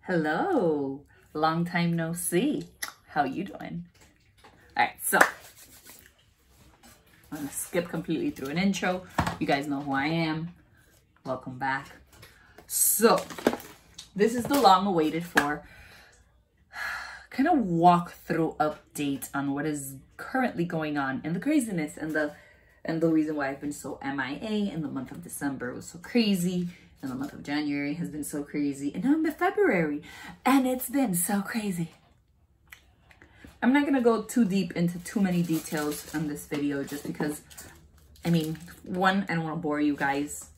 Hello, long time no see. How you doing? All right, so I'm gonna skip completely through an intro. You guys know who I am. Welcome back. So this is the long awaited for kind of walkthrough update on what is currently going on and the craziness and the reason why I've been so MIA in the month of December was so crazy. And the month of January has been so crazy. And now I'm in February and it's been so crazy. I'm not going to go too deep into too many details on this video just because, I mean, one, I don't want to bore you guys.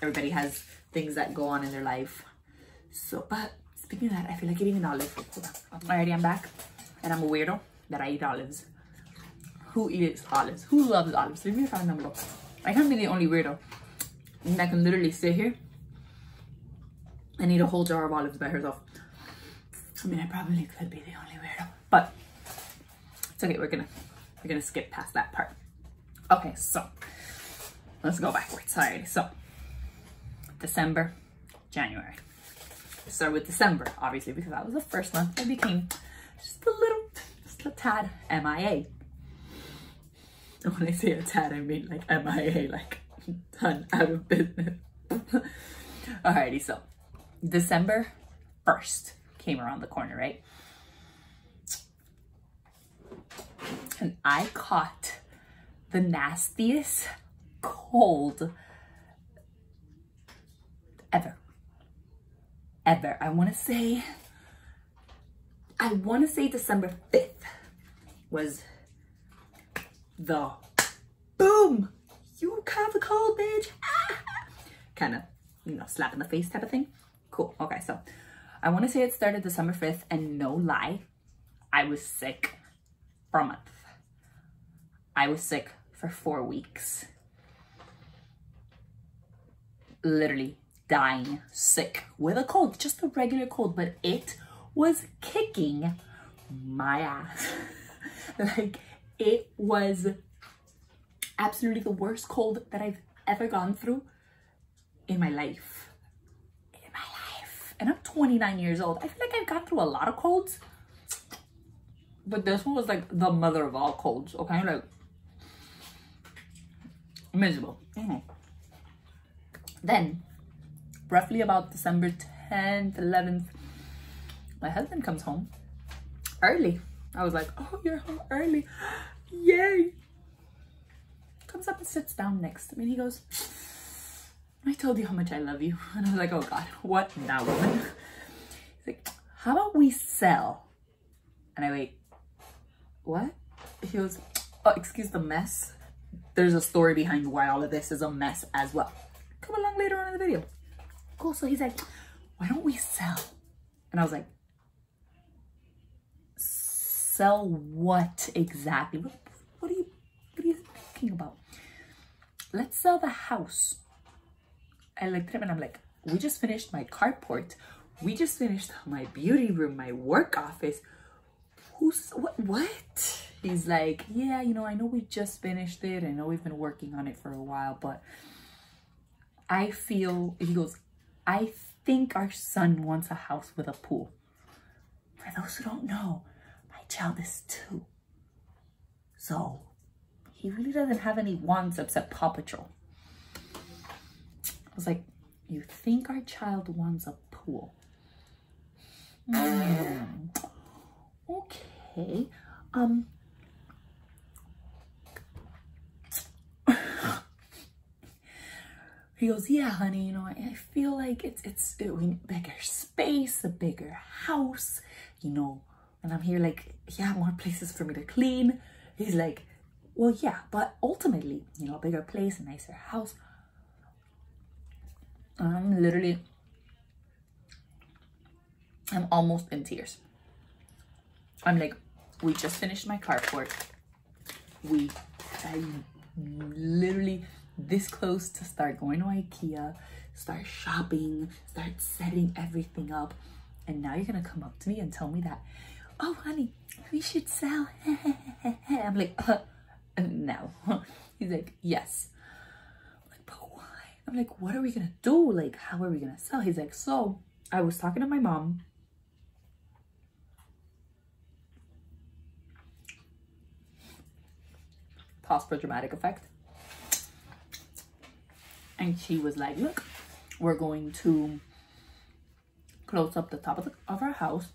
Everybody has things that go on in their life. So, but speaking of that, I feel like eating an olive. Hold on. Alrighty, I'm back. And I'm a weirdo that I eat olives. Who eats olives? Who loves olives? Leave me a comment down below. I can't be the only weirdo. And I can literally sit here and eat a whole jar of olives by herself. I mean, I probably could be the only weirdo, but it's okay. We're gonna skip past that part. Okay, so let's go backwards. Alrighty, so December, January. Start with December, obviously, because that was the first month I became just a tad MIA. And when I say a tad, I mean like MIA, like done, out of business. Alrighty, so December 1st came around the corner, right? And I caught the nastiest cold ever. I want to say December 5th was the boom, you have a cold, bitch. Kind of, you know, slap in the face type of thing. Cool. Okay, so I want to say it started December 5th, and no lie, I was sick for a month. I was sick for 4 weeks. Literally dying, sick with a cold, just a regular cold, but it was kicking my ass. Like, it was absolutely the worst cold that I've ever gone through in my life. And I'm 29 years old. I feel like I've gone through a lot of colds, but this one was like the mother of all colds, okay? Like, miserable. Then, roughly about December 10th, 11th, my husband comes home early. I was like, oh, you're home early. Yay. Comes up and sits down next to me and he goes, I told you how much I love you. And I was like, oh God, what now, woman? He's like, how about we sell? And I wait, what? He goes, oh, excuse the mess. There's a story behind why all of this is a mess as well. Come along later on in the video. Cool, so he's like, why don't we sell? And I was like, sell what exactly? What are you thinking about? Let's sell the house. I looked at him and I'm like, we just finished my carport. We just finished my beauty room, my work office. What? He's like, yeah, you know, I know we just finished it. I know we've been working on it for a while, but I feel, he goes, I think our son wants a house with a pool. For those who don't know, my child is 2. So he really doesn't have any wants except Paw Patrol. I was like, you think our child wants a pool? Okay. He goes, yeah, honey, you know, I feel like it's bigger space, a bigger house, you know. And I'm here like, yeah, more places for me to clean. He's like, well, yeah, but ultimately, you know, a bigger place, a nicer house. I'm almost in tears. I'm like, we just finished my carport. I'm literally this close to start going to IKEA, start shopping, start setting everything up. And now you're gonna come up to me and tell me that, oh, honey, we should sell. I'm like, no. He's like, yes. I'm like, what are we gonna do? Like, how are we gonna sell? He's like, so I was talking to my mom pause for dramatic effect. And she was like, look, we're going to close up the top of our house.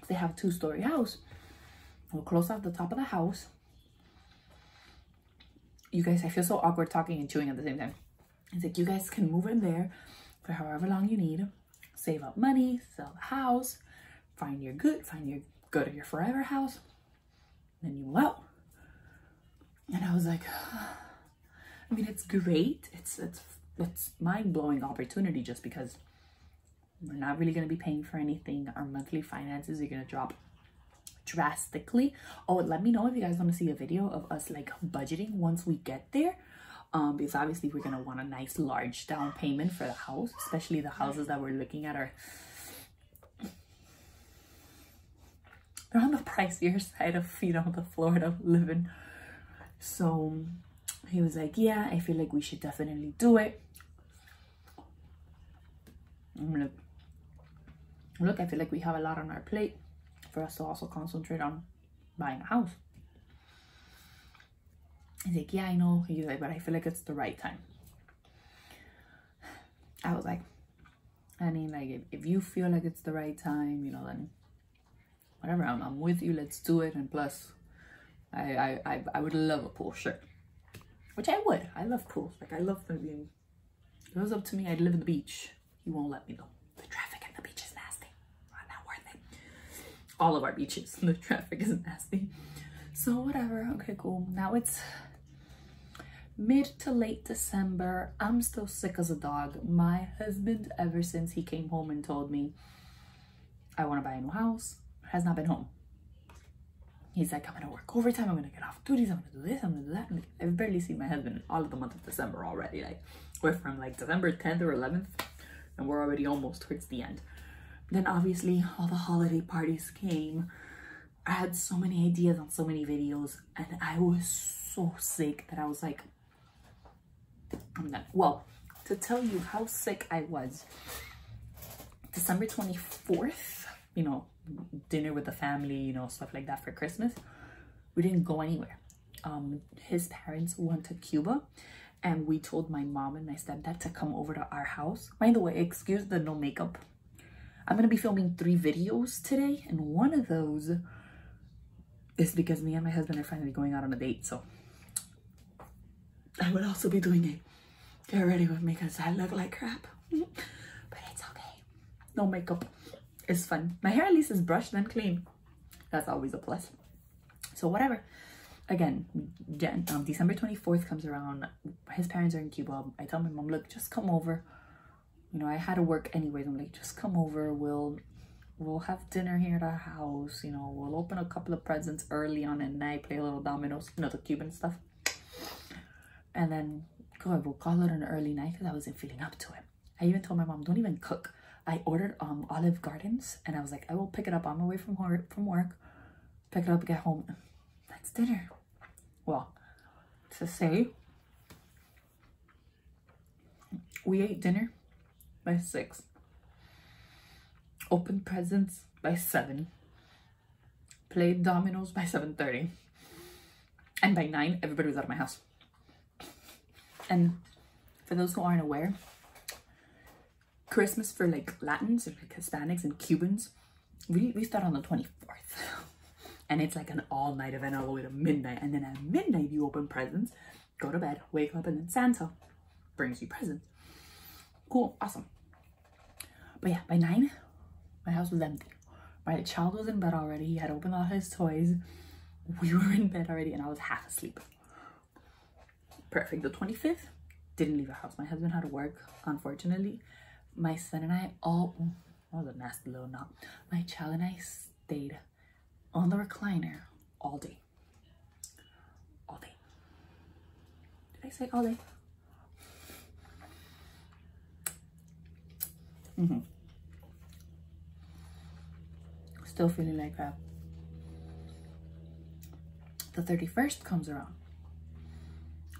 They have a 2-story house. We'll close off the top of the house. You guys, I feel so awkward talking and chewing at the same time. It's like, you guys can move in there for however long you need. Save up money, sell the house, go to your forever house, then you move out. And I was like, I mean, it's great. It's mind-blowing opportunity just because we're not really going to be paying for anything. Our monthly finances are going to drop drastically. Oh, let me know if you guys want to see a video of us like budgeting once we get there. Because obviously we're going to want a nice large down payment for the house, especially the houses that we're looking at are they're on the pricier side of, you know, the Florida living. So he was like, yeah, I feel like we should definitely do it. I'm gonna look, I feel like we have a lot on our plate for us to also concentrate on buying a house. He's like, yeah, I know. He's like, but I feel like it's the right time. I was like, I mean, like, if you feel like it's the right time, you know, then whatever, I'm with you. Let's do it. And plus, I would love a pool, sure. Which I would. I love pools. Like, I love them being. If it was up to me, I'd live in the beach. He won't let me though. The traffic at the beach is nasty. Not worth it. All of our beaches, the traffic is nasty. So whatever. Okay, cool. Now it's mid to late December. I'm still sick as a dog. My husband, ever since he came home and told me I want to buy a new house, has not been home. He's like, I'm gonna work overtime, I'm gonna get off duties, I'm gonna do this, I'm gonna do that. And I've barely seen my husband in all of the month of December already. Like, we're from like December 10th or 11th and we're already almost towards the end. Then obviously all the holiday parties came. I had so many ideas on so many videos and I was so sick that I was like, I'm done. Well, to tell you how sick I was, December 24th, you know, dinner with the family, you know, stuff like that for Christmas, we didn't go anywhere. His parents went to Cuba and we told my mom and my stepdad to come over to our house. By the way, excuse the no makeup. I'm gonna be filming 3 videos today and one of those is because me and my husband are finally going out on a date. So I would also be doing a get ready with me because I look like crap. But it's okay. No makeup. It's fun. My hair at least is brushed and clean. That's always a plus. So whatever. Again, December 24th comes around. His parents are in Cuba. I tell my mom, look, just come over. You know, I had to work anyways. I'm like, just come over. We'll have dinner here at our house. You know, we'll open a couple of presents early on at night, play a little dominoes, you know, the Cuban stuff. And then we'll call it an early night because I wasn't feeling up to it. I even told my mom, don't even cook. I ordered Olive Gardens and I was like, I will pick it up on my way from work, pick it up, get home. That's dinner. Well, to say, we ate dinner by 6, opened presents by 7, played dominoes by 7:30, and by 9, everybody was out of my house. And for those who aren't aware, Christmas for like Latins and like Hispanics and Cubans, we start on the 24th. And it's like an all-night event all the way to midnight. And then at midnight, you open presents, go to bed, wake up, and then Santa brings you presents. Cool, awesome. But yeah, by 9, my house was empty. My child was in bed already. He had opened all his toys. We were in bed already, and I was half asleep. Perfect. The 25th, didn't leave the house. My husband had to work, unfortunately. My son and I all, that was a nasty little knot. My child and I stayed on the recliner all day. All day. Did I say all day? Still feeling like crap. The 31st comes around.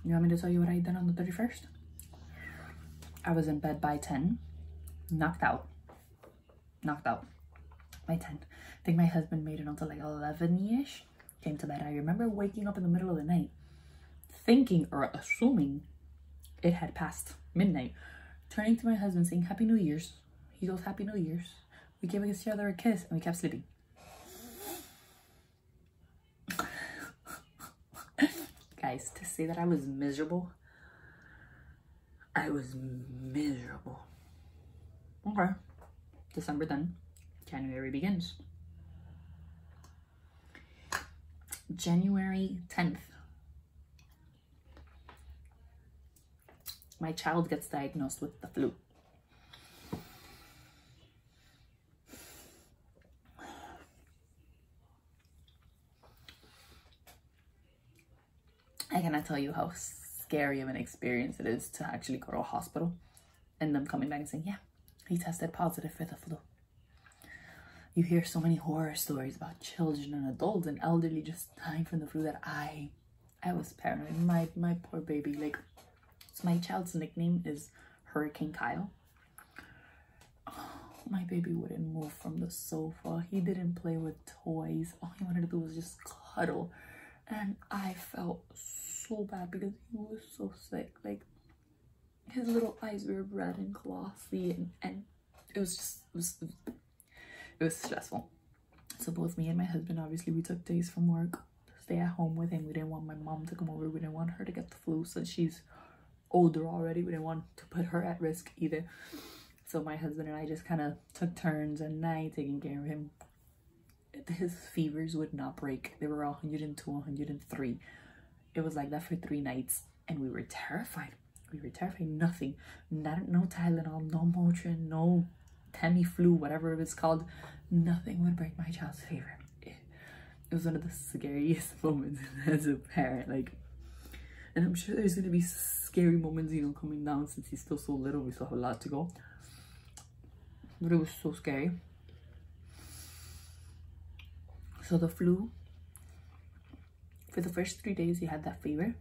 You want me to tell you what I did on the 31st? I was in bed by 10, knocked out by 10. I think my husband made it until like 11-ish. came to bed. I remember waking up in the middle of the night, thinking or assuming it had passed midnight, turning to my husband saying, "Happy New Year's." He goes, "Happy New Year's." We gave each other a kiss and we kept sleeping. Guys, to say that I was miserable, I was miserable. Okay. December done. January begins. January 10th. My child gets diagnosed with the flu. I cannot tell you how scary of an experience it is to actually go to a hospital and them coming back and saying, "Yeah, he tested positive for the flu." You hear so many horror stories about children and adults and elderly just dying from the flu that I was paranoid. My poor baby, like, so my child's nickname is Hurricane Kyle. Oh, my baby wouldn't move from the sofa. He didn't play with toys. All he wanted to do was just cuddle. And I felt so bad because he was so sick. Like, his little eyes were red and glossy, and it was just, it was stressful. So both me and my husband, obviously, we took days from work to stay at home with him. We didn't want my mom to come over. We didn't want her to get the flu since she's older already. We didn't want to put her at risk either. So my husband and I just kind of took turns at night taking care of him. His fevers would not break. They were 102, 103. It was like that for 3 nights, and we were terrified. We were terrified. Nothing, no Tylenol, no Motrin, no Tamiflu, whatever it was called. Nothing would break my child's fever. It was one of the scariest moments as a parent. Like, and I'm sure there's gonna be scary moments, you know, coming down since he's still so little. We still have a lot to go. But it was so scary. So the flu, for the first 3 days, he had that fever.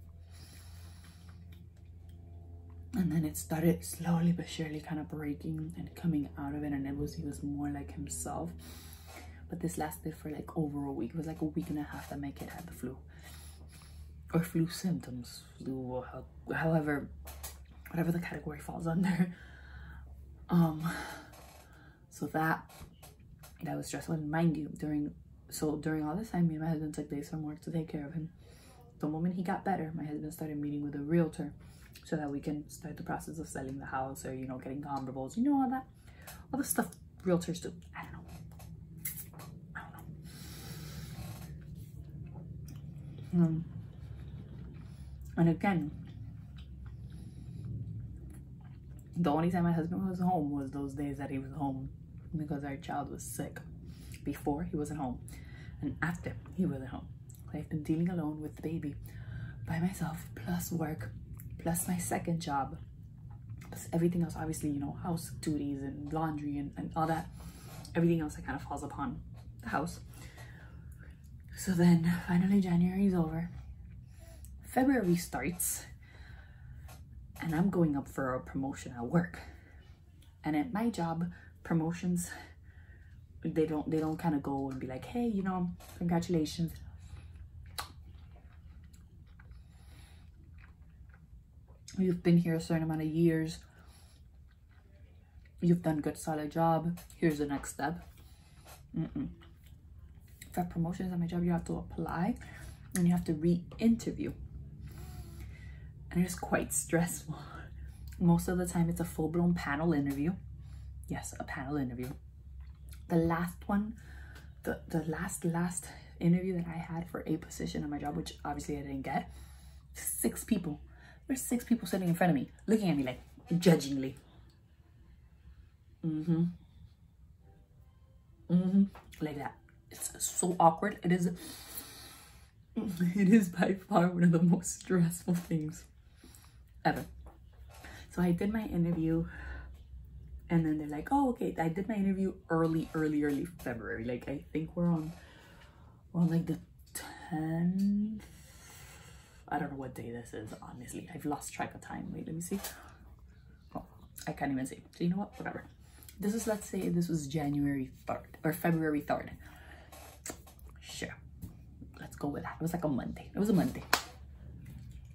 And then it started slowly but surely kind of breaking and coming out of it. And he was more like himself. But this lasted for like over a week. It was like a week and a half that my kid had the flu. Or flu symptoms. Flu, however, whatever the category falls under. So that was stressful. And mind you, during all this time, me and my husband took days from work to take care of him. The moment he got better, my husband started meeting with a realtor so that we can start the process of selling the house, or, you know, getting comparables, you know, all the stuff realtors do. I don't know. And again, the only time my husband was home was those days that he was home because our child was sick. Before, he wasn't home, and after, he wasn't home. I've been dealing alone with the baby by myself, plus work, plus my second job, plus everything else, obviously, you know, house duties and laundry and all that. Everything else that kind of falls upon the house. So then finally January is over. February starts, and I'm going up for a promotion at work. And at my job, promotions, they don't kind of go and be like, "Hey, you know, congratulations." You've been here a certain amount of years. You've done a good, solid job. Here's the next step. For promotions at my job, you have to apply and you have to re-interview. And it's quite stressful. Most of the time, it's a full-blown panel interview. Yes, a panel interview. The last one, the last interview that I had for a position at my job, which obviously I didn't get, 6 people. There's 6 people sitting in front of me, looking at me like, judgingly. Like that. It's so awkward. It is by far one of the most stressful things ever. So I did my interview, and then they're like, "Oh, okay." I did my interview early February. Like, I think we're on like the 10th. I don't know what day this is, honestly. I've lost track of time. Wait, let me see. Oh, I can't even see. So you know what? Whatever. This is, let's say this was January 3rd or February 3rd. Sure. Let's go with that. It was like a Monday. It was a Monday.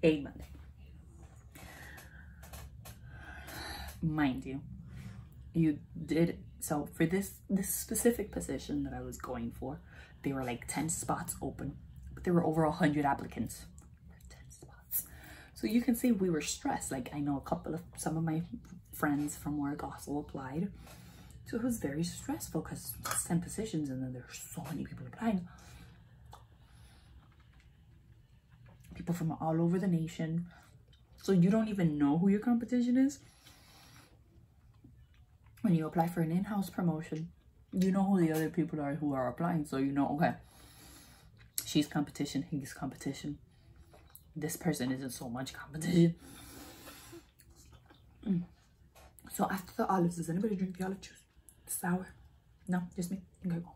A Monday. Mind you, you did, so for this specific position that I was going for, there were like 10 spots open, but there were over 100 applicants for 10 spots. So you can see we were stressed. Like, I know some of my friends from work also applied. So it was very stressful because it's 10 positions and then there's so many people applying. People from all over the nation. So you don't even know who your competition is. When you apply for an in-house promotion, you know who the other people are who are applying. So you know, okay, she's competition, he's competition. This person isn't so much competition. So after the olives, does anybody drink the olive juice? Sour? No, just me. Okay, go.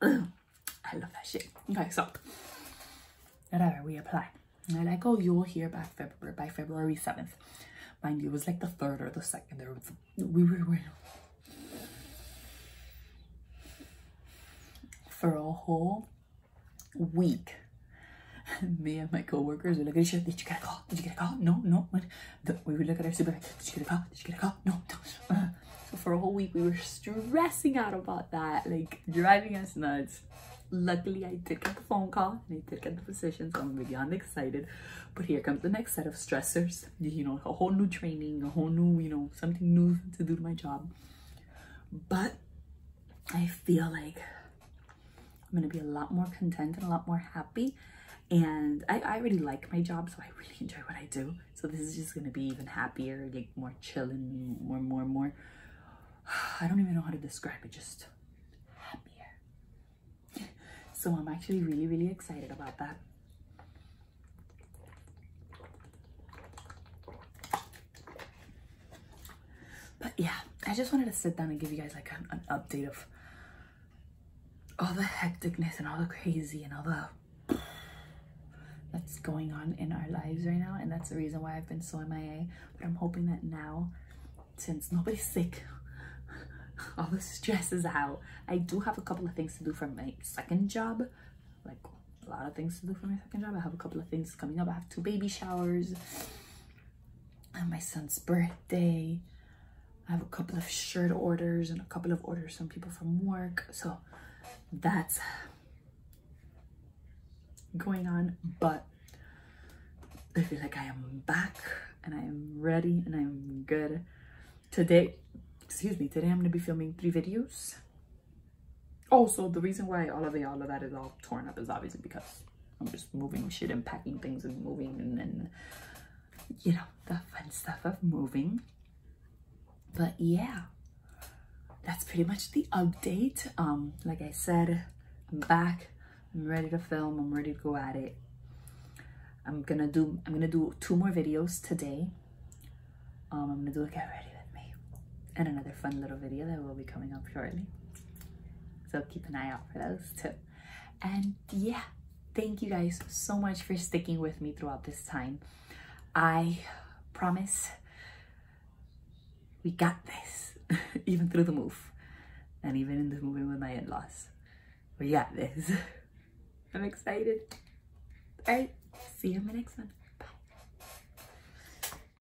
I love that shit. Okay, so whatever, we apply. And they're like, oh, you'll hear by February 7th. Mind you, it was like the 3rd or the 2nd. We were for a whole week. Me and my coworkers were like, did you get a call? Did you get a call? No, no. We would look at our supervisor. Did you get a call? Did you get a call? No. So for a whole week, we were stressing out about that, like driving us nuts. Luckily, I did get the phone call and I did get the position, so I'm beyond excited. But here comes the next set of stressors. You know, a whole new training, a whole new, you know, something new to do to my job. But I feel like I'm going to be a lot more content and a lot more happy. And I already like my job, so I really enjoy what I do. So this is just going to be even happier, like more chilling, more. I don't even know how to describe it, just happier. So I'm actually really excited about that. But yeah, I just wanted to sit down and give you guys like an update of all the hecticness and all the crazy and all the that's going on in our lives right now. And that's the reason why I've been so MIA. But I'm hoping that now, since nobody's sick, all the stress is out. I do have a couple of things to do for my second job. Like a lot of things to do for my second job. I have a couple of things coming up. I have 2 baby showers. I have my son's birthday. I have a couple of shirt orders and a couple of orders from people from work. So that's going on. But I feel like I am back and I am ready and I'm good. Today I'm going to be filming 3 videos. Also, the reason why all of that is all torn up is obviously because I'm just moving shit and packing things and moving and then, you know, the fun stuff of moving. But yeah, that's pretty much the update. Like I said, I'm back. I'm ready to film. I'm ready to go at it. I'm gonna do 2 more videos today. I'm gonna do a get ready with me and another fun little video that will be coming up shortly. So keep an eye out for those too. And yeah, thank you guys so much for sticking with me throughout this time. I promise we got this, even through the move and even in the moving with my in-laws. We got this. I'm excited. All right, see you in the next one.